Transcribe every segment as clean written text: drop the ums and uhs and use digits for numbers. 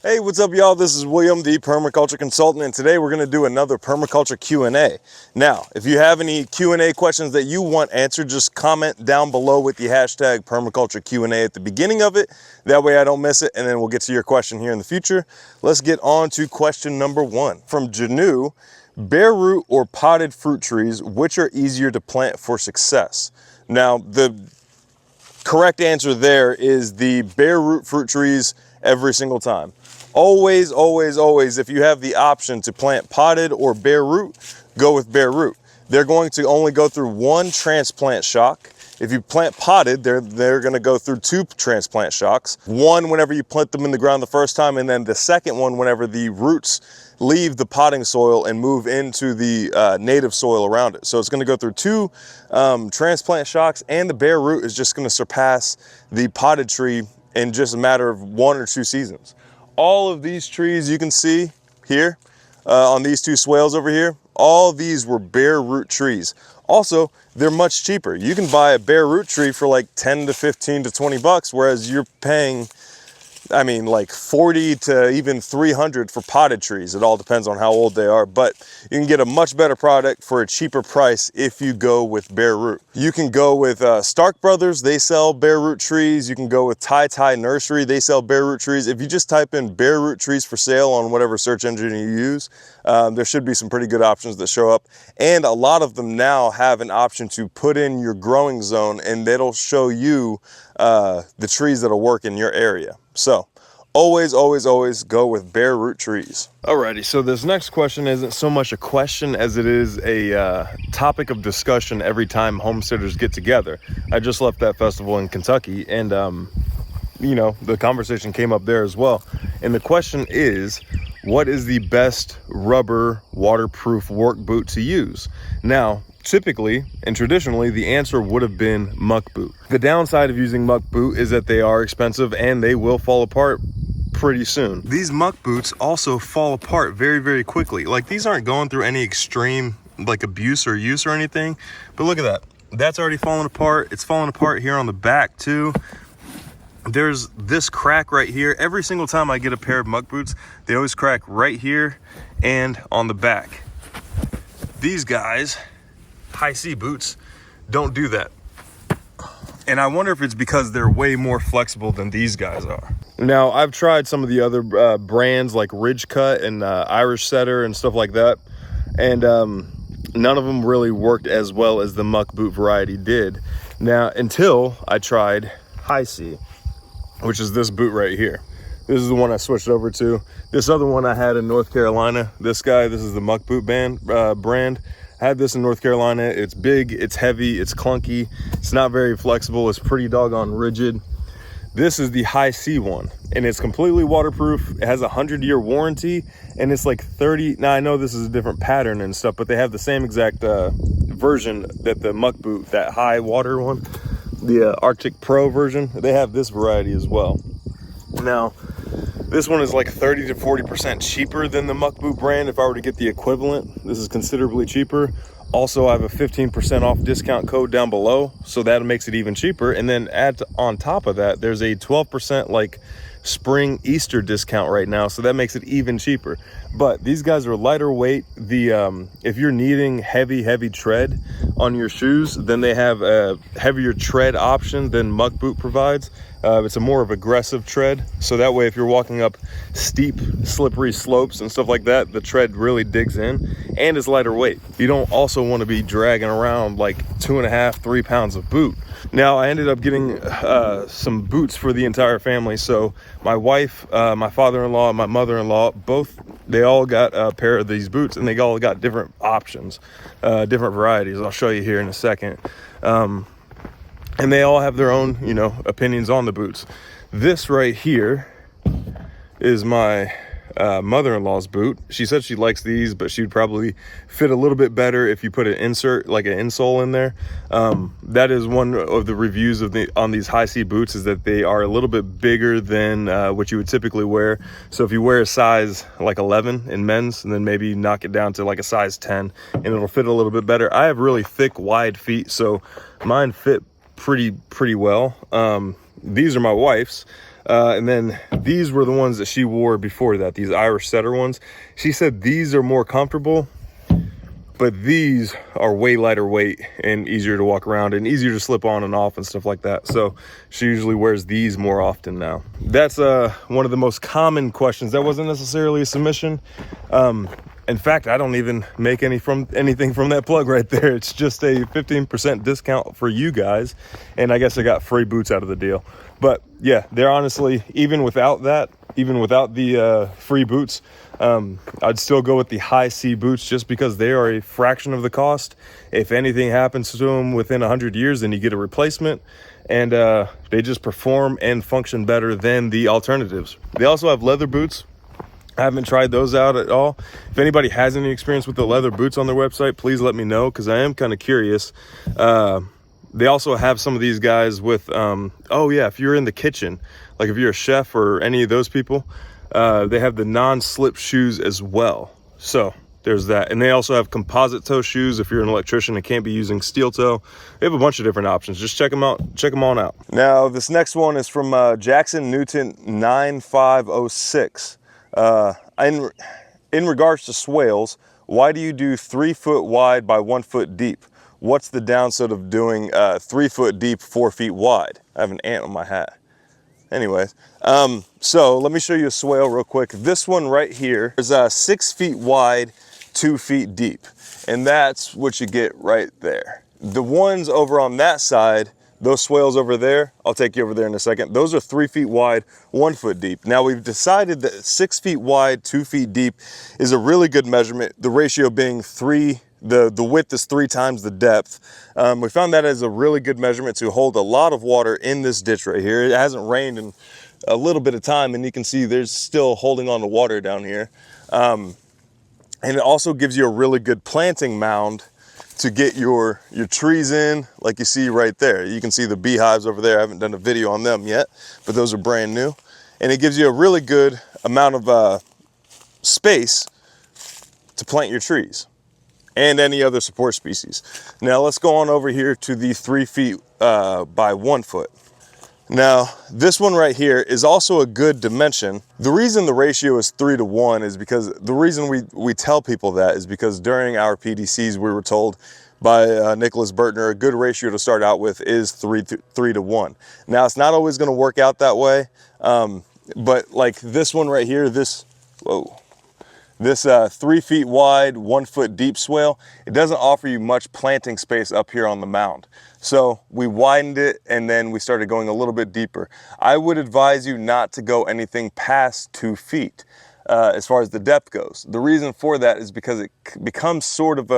Hey, what's up, y'all? This is William, the Permaculture Consultant, and today we're going to do another permaculture Q&A. Now, if you have any Q&A questions that you want answered, just comment down below with the hashtag permaculture Q&A at the beginning of it. That way I don't miss it, and then we'll get to your question here in the future. Let's get on to question number 1. From Janu, bare root or potted fruit trees, which are easier to plant for success? Now, the correct answer there is the bare root fruit trees every single time. Always, always, always, if you have the option to plant potted or bare root, go with bare root. They're going to only go through one transplant shock. If you plant potted, they're going to go through 2 transplant shocks. One whenever you plant them in the ground the first time, and then the second one whenever the roots leave the potting soil and move into the native soil around it. So it's going to go through 2 transplant shocks, and the bare root is just going to surpass the potted tree in just a matter of 1 or 2 seasons. All of these trees you can see here on these 2 swales over here, all these were bare root trees. Also, they're much cheaper. You can buy a bare root tree for like 10 to 15 to 20 bucks, whereas you're paying, I mean, like 40 to even 300 for potted trees. It all depends on how old they are, but you can get a much better product for a cheaper price if you go with bare root. You can go with Stark Brothers, they sell bare root trees. You can go with Tai Nursery, they sell bare root trees. If you just type in bare root trees for sale on whatever search engine you use, there should be some pretty good options that show up. And a lot of them now have an option to put in your growing zone, and it'll show you the trees that'll work in your area. So always, always, always go with bare root trees. Alrighty, so this next question isn't so much a question as it is a topic of discussion every time homesteaders get together. I just left that festival in Kentucky, and you know, the conversation came up there as well. And the question is, what is the best rubber waterproof work boot to use? Now, typically and traditionally, the answer would have been muck boot. The downside of using muck boot is that they are expensive and they will fall apart pretty soon. These muck boots also fall apart very, very quickly. Like, these aren't going through any extreme like abuse or use or anything, but look at that. That's already falling apart. It's falling apart here on the back too. There's this crack right here. Every single time I get a pair of muck boots, they always crack right here and on the back. These guys, high C boots, don't do that. And I wonder if it's because they're way more flexible than these guys are. Now, I've tried some of the other brands like Ridge Cut and Irish Setter and stuff like that, and none of them really worked as well as the muck boot variety did. Now, until I tried High C, which is this boot right here. This is the one I switched over to. This other one I had in North Carolina. This is the muck boot brand. I had this in North Carolina. It's big, it's heavy, it's clunky, it's not very flexible, it's pretty doggone rigid. This is the High C one, and it's completely waterproof. It has a 100-year warranty, and it's like 30. Now, I know this is a different pattern and stuff, but they have the same exact version that the muck boot, that high water one, the Arctic Pro version, they have this variety as well. Now, this one is like 30 to 40% cheaper than the muck boot brand. If I were to get the equivalent, this is considerably cheaper. Also, I have a 15% off discount code down below, so that makes it even cheaper. And then add on top of that, there's a 12% like spring Easter discount right now, so that makes it even cheaper. But these guys are lighter weight. If you're needing heavy tread on your shoes, then they have a heavier tread option than muck boot provides. It's a more of aggressive tread, so that way if you're walking up steep slippery slopes and stuff like that, the tread really digs in, and it's lighter weight. You don't also want to be dragging around like 2.5-3 pounds of boot. Now, I ended up getting some boots for the entire family. So my wife, my father-in-law, my mother-in-law, they all got a pair of these boots, and they all got different options, different varieties. I'll show you here in a second. And they all have their own, you know, opinions on the boots. This right here is my mother-in-law's boot. She said she likes these, but she'd probably fit a little bit better if you put an insert, like an insole in there. That is one of the reviews on these High C boots, is that they are a little bit bigger than what you would typically wear. So if you wear a size like 11 in men's, and then maybe knock it down to like a size 10, and it'll fit a little bit better. I have really thick, wide feet, so mine fit pretty well. These are my wife's. And then these were the ones that she wore before that, these Irish setter ones. She said these are more comfortable, but these are way lighter weight and easier to walk around and easier to slip on and off and stuff like that. So she usually wears these more often now. That's one of the most common questions. That wasn't necessarily a submission. In fact, I don't even make anything from that plug right there. It's just a 15% discount for you guys. And I guess I got free boots out of the deal. But yeah, they're honestly, even without the free boots, I'd still go with the high C boots just because they are a fraction of the cost. If anything happens to them within 100 years, then you get a replacement, and they just perform and function better than the alternatives. They also have leather boots. I haven't tried those out at all. If anybody has any experience with the leather boots on their website, please let me know, because I am kind of curious. They also have some of these guys with, oh yeah, if you're in the kitchen, like if you're a chef or any of those people, they have the non-slip shoes as well. So there's that. And they also have composite toe shoes if you're an electrician and can't be using steel toe. They have a bunch of different options. Just check them out. Check them on out. Now, this next one is from Jackson Newton 9506. In regards to swales, why do you do 3 foot wide by 1 foot deep? What's the downside of doing 3 foot deep, 4 feet wide? I have an ant on my hat. Anyways, so let me show you a swale real quick. This one right here is 6 feet wide, 2 feet deep. And that's what you get right there. The ones over on that side, those swales over there, I'll take you over there in a second. Those are 3 feet wide, 1 foot deep. Now we've decided that 6 feet wide, 2 feet deep is a really good measurement. The ratio being the width is 3 times the depth. We found that as a really good measurement to hold a lot of water in this ditch right here. It hasn't rained in a little bit of time, and you can see there's still holding on to water down here. And it also gives you a really good planting mound to get your trees in, like you see right there. You can see the beehives over there. I haven't done a video on them yet, but those are brand new. And it gives you a really good amount of space to plant your trees and any other support species. Now let's go on over here to the 3 feet by 1 foot. Now this one right here is also a good dimension. The reason the ratio is 3 to 1 is because the reason we tell people that is because during our PDCs we were told by Nicholas Burtner a good ratio to start out with is 3 to 1. Now it's not always going to work out that way, but like this one right here, this 3 feet wide, 1 foot deep swale, it doesn't offer you much planting space up here on the mound. So we widened it and then we started going a little bit deeper. I would advise you not to go anything past 2 feet as far as the depth goes. The reason for that is because it becomes sort of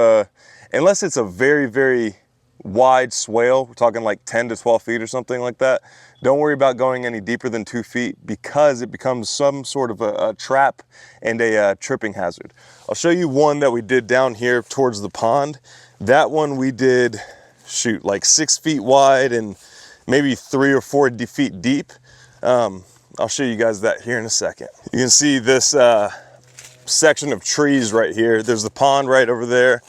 unless it's a very, very wide swale, we're talking like 10 to 12 feet or something like that, don't worry about going any deeper than 2 feet because it becomes some sort of a trap and a tripping hazard. I'll show you one that we did down here towards the pond. That one we did, shoot, like 6 feet wide and maybe 3 or 4 feet deep. I'll show you guys that here in a second. You can see this section of trees right here. There's the pond right over there.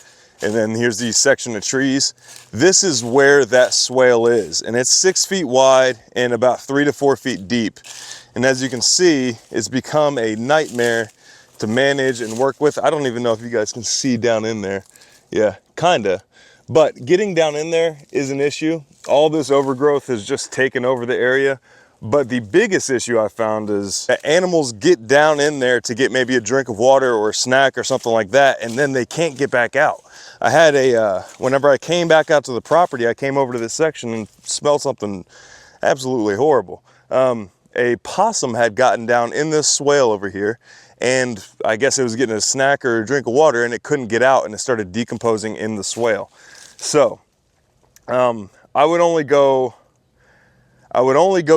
And then here's the section of trees. This is where that swale is. And it's 6 feet wide and about 3 to 4 feet deep. And as you can see, it's become a nightmare to manage and work with. I don't even know if you guys can see down in there. Yeah, kinda. But getting down in there is an issue. All this overgrowth has just taken over the area. But the biggest issue I found is that animals get down in there to get maybe a drink of water or a snack or something like that, and then they can't get back out. I had whenever I came back out to the property, I came over to this section and smelled something absolutely horrible. A possum had gotten down in this swale over here, and I guess it was getting a snack or a drink of water, and it couldn't get out, and it started decomposing in the swale. So I would only go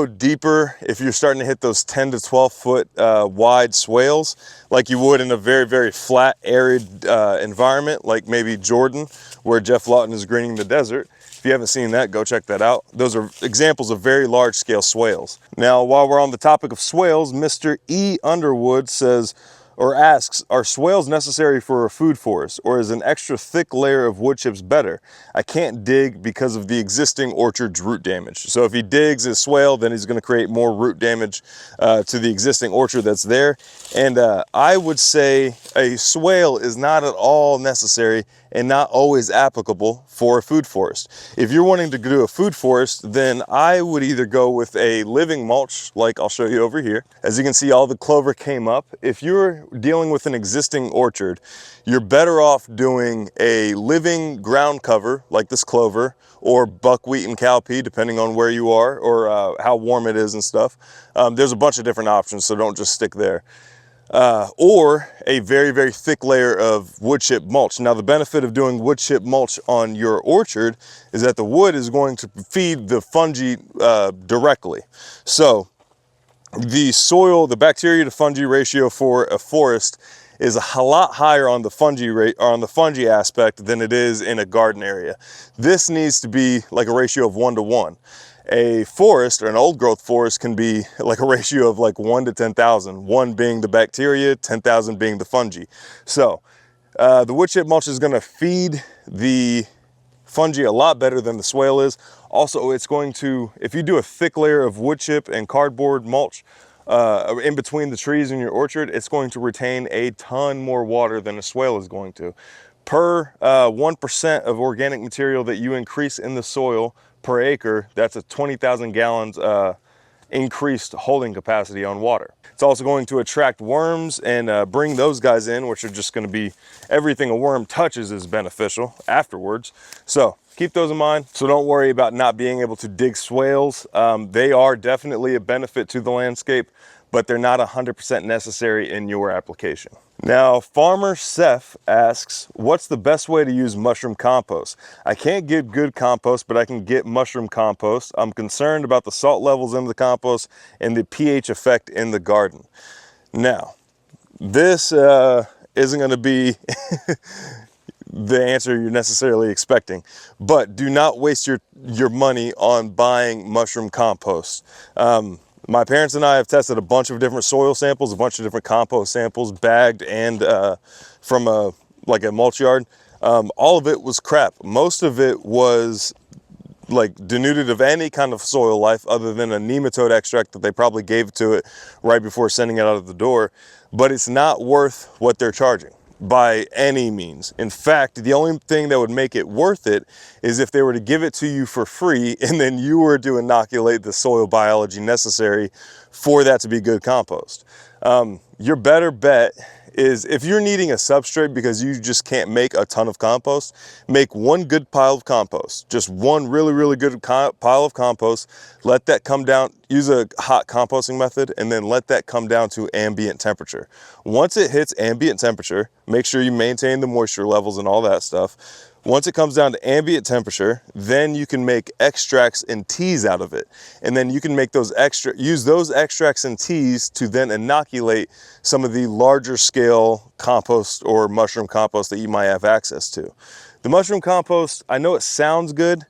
deeper if you're starting to hit those 10 to 12 foot wide swales, like you would in a very, very flat, arid environment, like maybe Jordan, where Jeff Lawton is greening the desert. If you haven't seen that, go check that out. Those are examples of very large scale swales. Now, while we're on the topic of swales, Mr. E. Underwood says, or asks, are swales necessary for a food forest, or is an extra thick layer of wood chips better? I can't dig because of the existing orchard's root damage. So if he digs his swale, then he's going to create more root damage to the existing orchard that's there. And I would say a swale is not at all necessary and not always applicable for a food forest. If you're wanting to do a food forest, then I would either go with a living mulch, like I'll show you over here. As you can see, all the clover came up. If you're dealing with an existing orchard, you're better off doing a living ground cover, like this clover, or buckwheat and cowpea, depending on where you are, or how warm it is and stuff. There's a bunch of different options, so don't just stick there. Or a very, very thick layer of wood chip mulch. Now, the benefit of doing wood chip mulch on your orchard is that the wood is going to feed the fungi directly. So the soil, the bacteria to fungi ratio for a forest is a lot higher on the fungi rate, or on the fungi aspect, than it is in a garden area. This needs to be like a ratio of 1 to 1. A forest, or an old growth forest, can be like a ratio of like 1 to 10,000, 1 being the bacteria, 10,000 being the fungi. So the wood chip mulch is going to feed the fungi a lot better than the swale is. Also, it's going to, if you do a thick layer of wood chip and cardboard mulch in between the trees in your orchard, it's going to retain a ton more water than a swale is going to. Per 1% of organic material that you increase in the soil per acre, that's a 20,000 gallons increased holding capacity on water. It's also going to attract worms and bring those guys in, which are just going to be, everything a worm touches is beneficial afterwards. So keep those in mind. So don't worry about not being able to dig swales. They are definitely a benefit to the landscape, but they're not 100% necessary in your application. Now, Farmer Seth asks, what's the best way to use mushroom compost? I can't get good compost, but I can get mushroom compost. I'm concerned about the salt levels in the compost and the pH effect in the garden. Now, this isn't going to be the answer you're necessarily expecting, but do not waste your money on buying mushroom compost. My parents and I have tested a bunch of different soil samples, a bunch of different compost samples, bagged and from a mulch yard. All of it was crap. Most of it was like denuded of any kind of soil life other than a nematode extract that they probably gave to it right before sending it out of the door. But it's not worth what they're charging by any means. In fact, the only thing that would make it worth it is if they were to give it to you for free and then you were to inoculate the soil biology necessary for that to be good compost. Your better bet is, if you're needing a substrate because you just can't make a ton of compost, make one good pile of compost, just one really, really good pile of compost. Let that come down, use a hot composting method, and then let that come down to ambient temperature. Once it hits ambient temperature, make sure you maintain the moisture levels and all that stuff. Once it comes down to ambient temperature, then you can make extracts and teas out of it. And then you can make use those extracts and teas to then inoculate some of the larger scale compost or mushroom compost that you might have access to. The mushroom compost, I know it sounds good.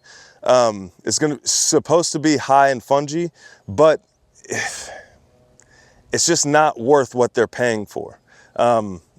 It's supposed to be high in fungi, but it's just not worth what they're paying for.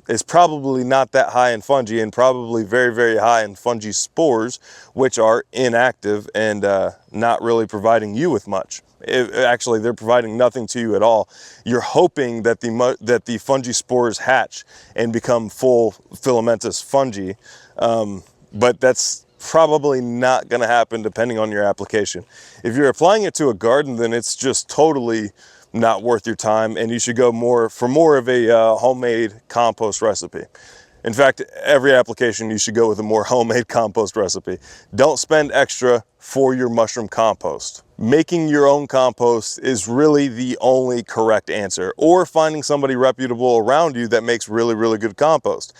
It's probably not that high in fungi, and probably very, very high in fungi spores, which are inactive and not really providing you with much. Actually, they're providing nothing to you at all. You're hoping that the fungi spores hatch and become full filamentous fungi, but that's probably not going to happen depending on your application. If you're applying it to a garden, then it's just totally not worth your time, and you should go for more of a homemade compost recipe. In fact, every application you should go with a more homemade compost recipe. Don't spend extra for your mushroom compost. Making your own compost is really the only correct answer, or finding somebody reputable around you that makes really, really good compost.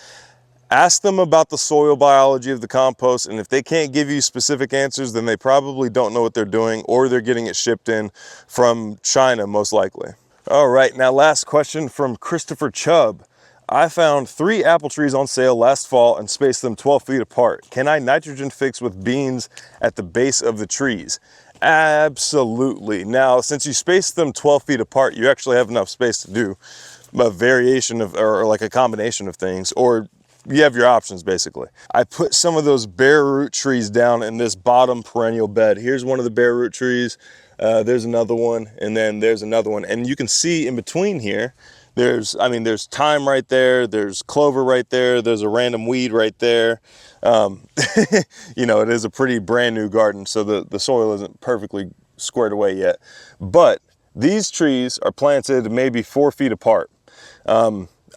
Ask them about the soil biology of the compost, and if they can't give you specific answers, then they probably don't know what they're doing, or they're getting it shipped in from China, most likely. All right, now last question from Christopher Chubb. I found 3 apple trees on sale last fall and spaced them 12 feet apart. Can I nitrogen fix with beans at the base of the trees? Absolutely. Now, since you spaced them 12 feet apart, you actually have enough space to do a variation of, or like a combination of things, or you have your options basically. I put some of those bare root trees down in this bottom perennial bed. Here's one of the bare root trees. There's another one, and then there's another one. And you can see in between here, there's thyme right there, there's clover right there, there's a random weed right there. You know, it is a pretty brand new garden, so the soil isn't perfectly squared away yet. But these trees are planted maybe 4 feet apart.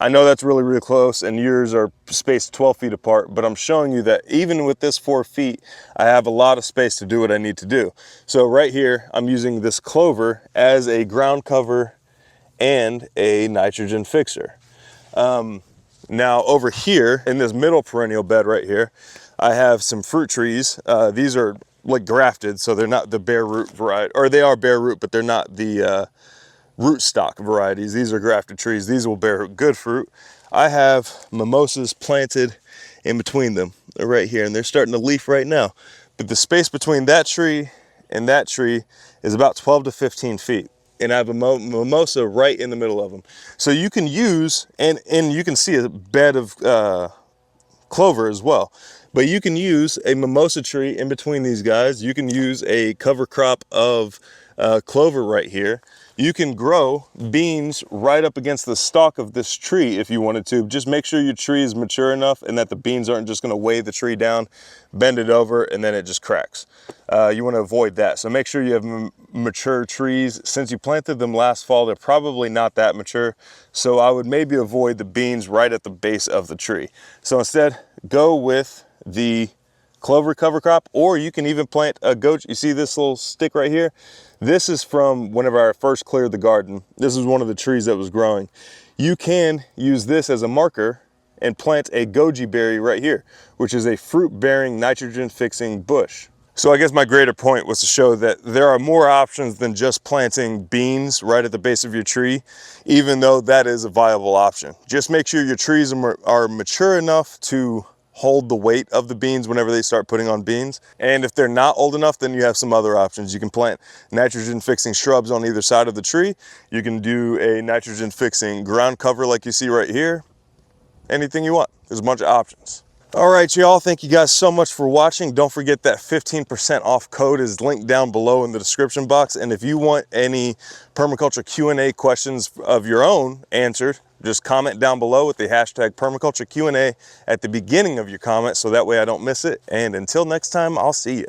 I know that's really, really close, and yours are spaced 12 feet apart, but I'm showing you that even with this 4 feet, I have a lot of space to do what I need to do. So right here, I'm using this clover as a ground cover and a nitrogen fixer. Now over here in this middle perennial bed right here, I have some fruit trees. These are like grafted, so they're not the bare root variety, or they are bare root, but they're not the rootstock varieties. These are grafted trees. These will bear good fruit. I have mimosas planted in between them right here, and they're starting to leaf right now. But the space between that tree and that tree is about 12 to 15 feet. And I have a mimosa right in the middle of them. So you can use, and you can see a bed of clover as well. But you can use a mimosa tree in between these guys. You can use a cover crop of clover right here. You can grow beans right up against the stalk of this tree if you wanted to. Just make sure your tree is mature enough and that the beans aren't just going to weigh the tree down, bend it over, and then it just cracks. You want to avoid that. So make sure you have mature trees. Since you planted them last fall, they're probably not that mature. So I would maybe avoid the beans right at the base of the tree. So instead, go with the clover cover crop, or you can even plant a goji. You see this little stick right here? This is from whenever I first cleared the garden. This is one of the trees that was growing. You can use this as a marker and plant a goji berry right here, which is a fruit-bearing, nitrogen-fixing bush. So I guess my greater point was to show that there are more options than just planting beans right at the base of your tree, even though that is a viable option. Just make sure your trees are mature enough to hold the weight of the beans whenever they start putting on beans. And if they're not old enough, then you have some other options. You can plant nitrogen fixing shrubs on either side of the tree. You can do a nitrogen fixing ground cover like you see right here. Anything you want. There's a bunch of options. All right, y'all, thank you guys so much for watching. Don't forget that 15% off code is linked down below in the description box. And if you want any permaculture Q&A questions of your own answered, just comment down below with the hashtag permaculture Q&A at the beginning of your comment, so that way I don't miss it. And until next time, I'll see you.